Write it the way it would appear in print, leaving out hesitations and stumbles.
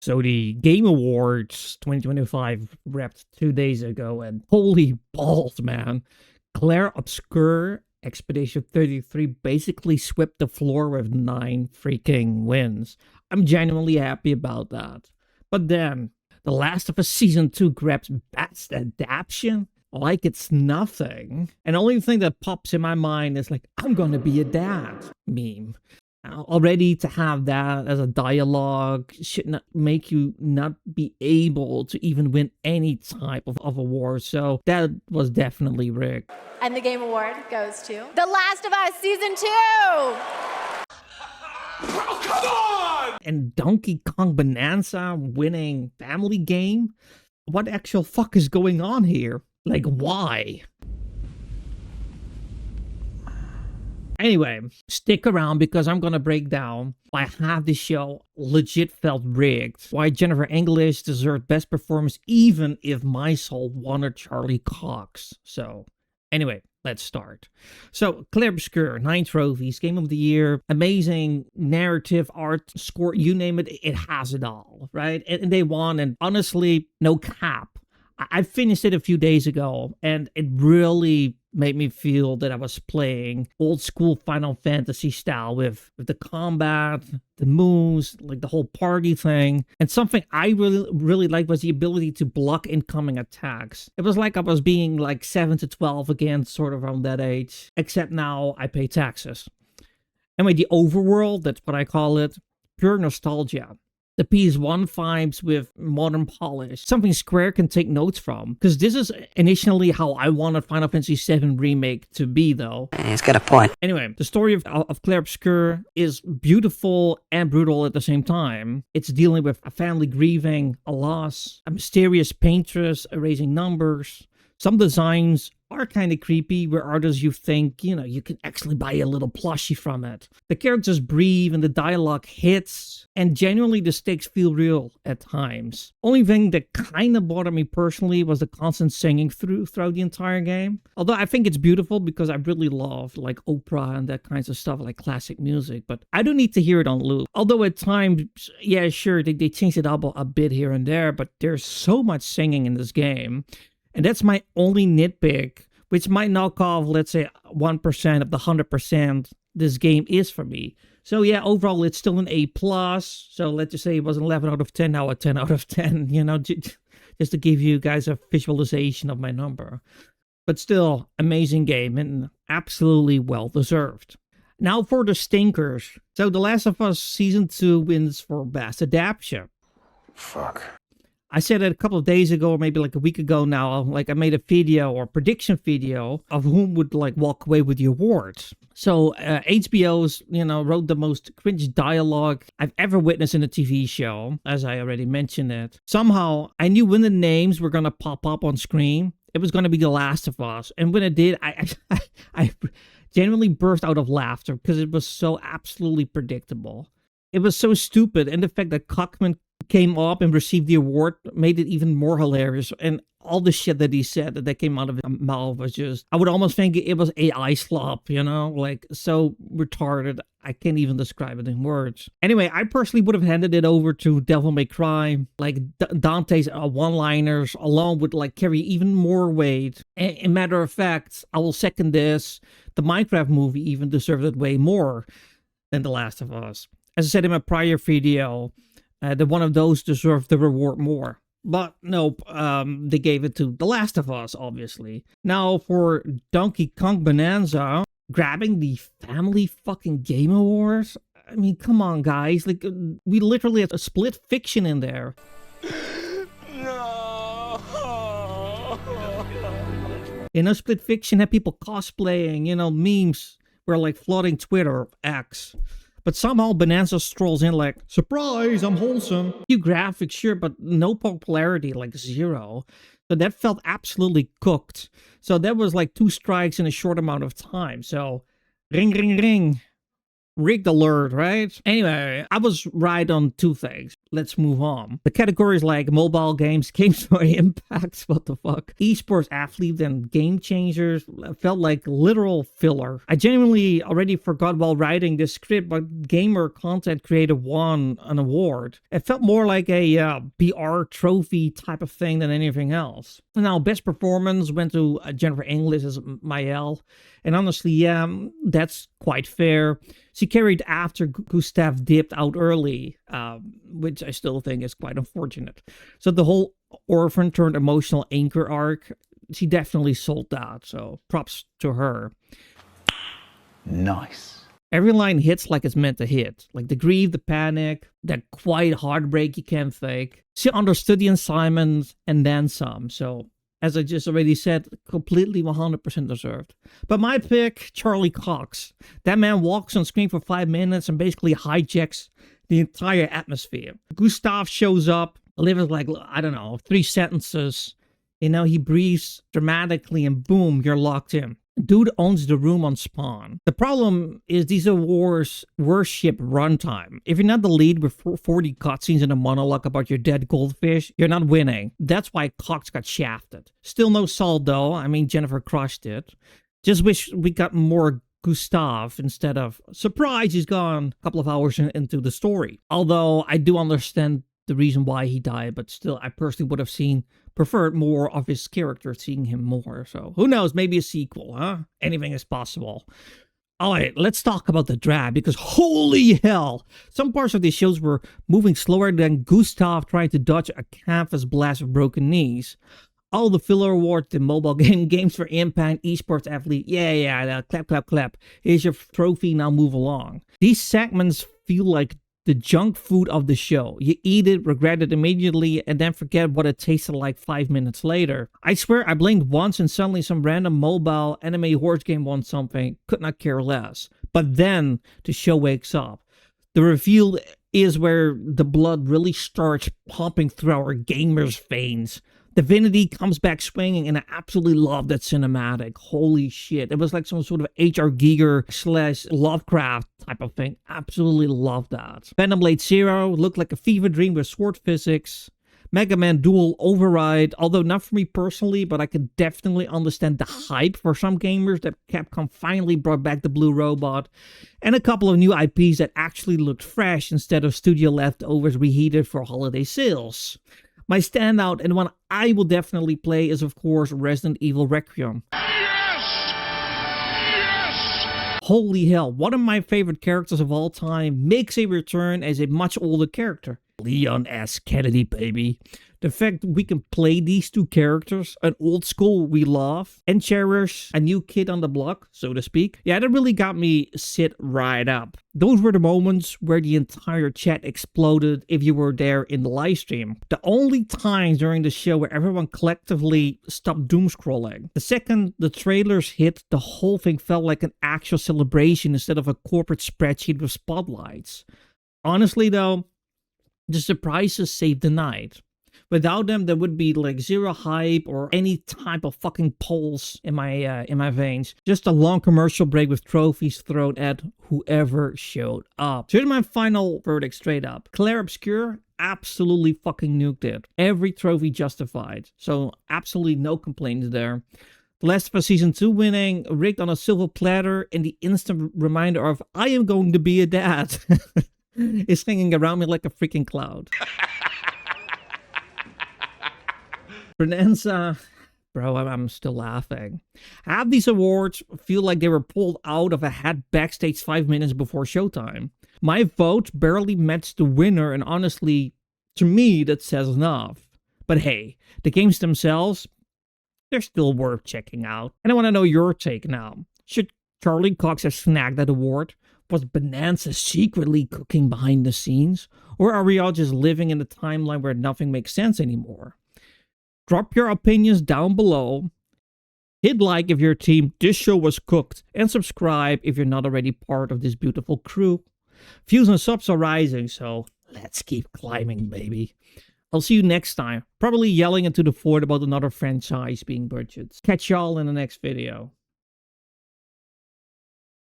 So the Game Awards 2025 wrapped 2 days ago, and holy balls, man. Clair Obscur Expedition 33 basically swept the floor with 9 freaking wins. I'm genuinely happy about that. But then, The Last of Us Season 2 grabs Best Adaptation like it's nothing. And the only thing that pops in my mind is like, I'm gonna be a dad meme. Already to have that as a dialogue should not make you not be able to even win any type of award. So that was definitely rigged. And the Game Award goes to The Last of Us Season 2! Oh, come on! And Donkey Kong Bananza winning Family Game? What actual fuck is going on here? Like, why? Anyway, stick around because I'm gonna break down why half the show legit felt rigged. Why Jennifer English deserved best performance even if my soul wanted Charlie Cox. So, anyway, let's start. So, Clair Obscur, 9 trophies, Game of the Year, amazing narrative, art, score, you name it, it has it all, right? And they won, and honestly, no cap. I finished it a few days ago, and it really made me feel that I was playing old school Final Fantasy style with the combat, the moves, like the whole party thing. And something I really liked was the ability to block incoming attacks. It was like I was being like 7 to 12 again, sort of around that age, except now I pay taxes. Anyway, the overworld, that's what I call it, pure nostalgia. The PS1 vibes with modern polish. Something Square can take notes from. Because this is initially how I wanted Final Fantasy VII Remake to be, though. He's got a point. Anyway, the story of Clair Obscur is beautiful and brutal at the same time. It's dealing with a family grieving a loss, a mysterious paintress erasing numbers. Some designs are kind of creepy, where others you think, you can actually buy a little plushie from it. The characters breathe and the dialogue hits, and genuinely the stakes feel real at times. Only thing that kind of bothered me personally was the constant singing throughout the entire game. Although I think it's beautiful because I really love like opera and that kinds of stuff, like classic music, but I don't need to hear it on loop. Although at times, yeah, sure, they changed it up a bit here and there, but there's so much singing in this game. And that's my only nitpick, which might knock off, let's say, 1% of the 100% this game is for me. So yeah, overall, it's still an A+. So let's just say it was an 11 out of 10, now a 10 out of 10, just to give you guys a visualization of my number. But still, amazing game and absolutely well-deserved. Now for the stinkers. So The Last of Us Season 2 wins for Best Adaptation. Fuck. I said it a couple of days ago, or maybe like a week ago now, like I made a video or prediction video of whom would like walk away with the awards. So HBO's, wrote the most cringe dialogue I've ever witnessed in a TV show, as I already mentioned it. Somehow, I knew when the names were going to pop up on screen, it was going to be The Last of Us. And when it did, I genuinely burst out of laughter because it was so absolutely predictable. It was so stupid, and the fact that Cockman came up and received the award made it even more hilarious. And all the shit that he said that came out of his mouth was just, I would almost think it was AI slop, like so retarded. I can't even describe it in words. Anyway, I personally would have handed it over to Devil May Cry. Like Dante's one-liners alone would like carry even more weight. And matter of fact, I will second this. The Minecraft movie even deserved it way more than The Last of Us. As I said in my prior video, that one of those deserved the reward more. But nope, they gave it to The Last of Us, obviously. Now for Donkey Kong Bananza, grabbing the Family fucking Game Awards? I mean, come on, guys. Like, we literally had a split fiction in there. No. Split fiction had people cosplaying, memes were like flooding Twitter, X. But somehow Bananza strolls in like, surprise, I'm wholesome. Few graphics, sure, but no popularity, like 0. So that felt absolutely cooked. So that was like 2 strikes in a short amount of time. So ring, ring, ring. Rigged alert, right? Anyway, I was right on two things. Let's move on. The categories like mobile games, games for impact, what the fuck? Esports athletes and game changers felt like literal filler. I genuinely already forgot while writing this script, but gamer content creator won an award. It felt more like a BR trophy type of thing than anything else. Now, best performance went to Jennifer English as Mael. And honestly, yeah, that's quite fair. She carried after Gustav dipped out early, which I still think is quite unfortunate. So the whole orphan turned emotional anchor arc, she definitely sold that. So props to her. Nice. Every line hits like it's meant to hit. Like the grief, the panic, that quiet heartbreak you can't fake. She understood the assignment and then some. So as I just already said, completely 100% deserved. But my pick, Charlie Cox. That man walks on screen for 5 minutes and basically hijacks the entire atmosphere. Gustav shows up, delivers like, I don't know, 3 sentences. You know, he breathes dramatically and boom, you're locked in. Dude owns the room on Spawn. The problem is these awards worship runtime. If you're not the lead with 40 cutscenes and a monologue about your dead goldfish, you're not winning. That's why Cox got shafted. Still no salt though. I mean, Jennifer crushed it. Just wish we got more Gustav instead of, surprise, he's gone a couple of hours into the story. Although I do understand the reason why he died, but still, I personally would have preferred more of his character, seeing him more. So who knows, maybe a sequel, huh? Anything is possible. All right, let's talk about the draft, because holy hell, some parts of these shows were moving slower than Gustav trying to dodge a canvas blast of broken knees. All the filler awards, the mobile game, games for impact, esports athlete, yeah, clap, clap, clap. Here's your trophy, now move along. These segments feel like the junk food of the show. You eat it, regret it immediately, and then forget what it tasted like 5 minutes later. I swear I blinked once and suddenly some random mobile anime horse game won something. Could not care less. But then the show wakes up. The reveal is where the blood really starts pumping through our gamers' veins. Divinity comes back swinging, and I absolutely love that cinematic. Holy shit. It was like some sort of H.R. Giger / Lovecraft type of thing. Absolutely love that. Venom Blade Zero looked like a fever dream with sword physics. Mega Man Duel Override, although not for me personally, but I could definitely understand the hype for some gamers that Capcom finally brought back the Blue Robot. And a couple of new IPs that actually looked fresh instead of studio leftovers reheated for holiday sales. My standout, and one I will definitely play, is of course Resident Evil Requiem. Yes! Yes! Holy hell, one of my favorite characters of all time makes a return as a much older character. Leon S. Kennedy, baby. The fact we can play these two characters, an old school we love, and cherish a new kid on the block, so to speak. Yeah, that really got me sit right up. Those were the moments where the entire chat exploded if you were there in the live stream. The only times during the show where everyone collectively stopped doom scrolling. The second the trailers hit, the whole thing felt like an actual celebration instead of a corporate spreadsheet with spotlights. Honestly though, the surprises saved the night. Without them, there would be like zero hype or any type of fucking pulse in my veins. Just a long commercial break with trophies thrown at whoever showed up. So here's my final verdict straight up. Clair Obscur absolutely fucking nuked it. Every trophy justified. So absolutely no complaints there. The Last of Us Season 2 winning, rigged on a silver platter, and the instant reminder of I am going to be a dad is hanging around me like a freaking cloud. Bananza, bro, I'm still laughing. Half these awards feel like they were pulled out of a hat backstage 5 minutes before showtime. My vote barely matched the winner, and honestly, to me, that says enough. But hey, the games themselves, they're still worth checking out. And I want to know your take now. Should Charlie Cox have snagged that award? Was Bananza secretly cooking behind the scenes? Or are we all just living in a timeline where nothing makes sense anymore? Drop your opinions down below. Hit like if your team this show was cooked. And subscribe if you're not already part of this beautiful crew. Views and subs are rising, so let's keep climbing, baby. I'll see you next time. Probably yelling into the void about another franchise being budgets. Catch y'all in the next video.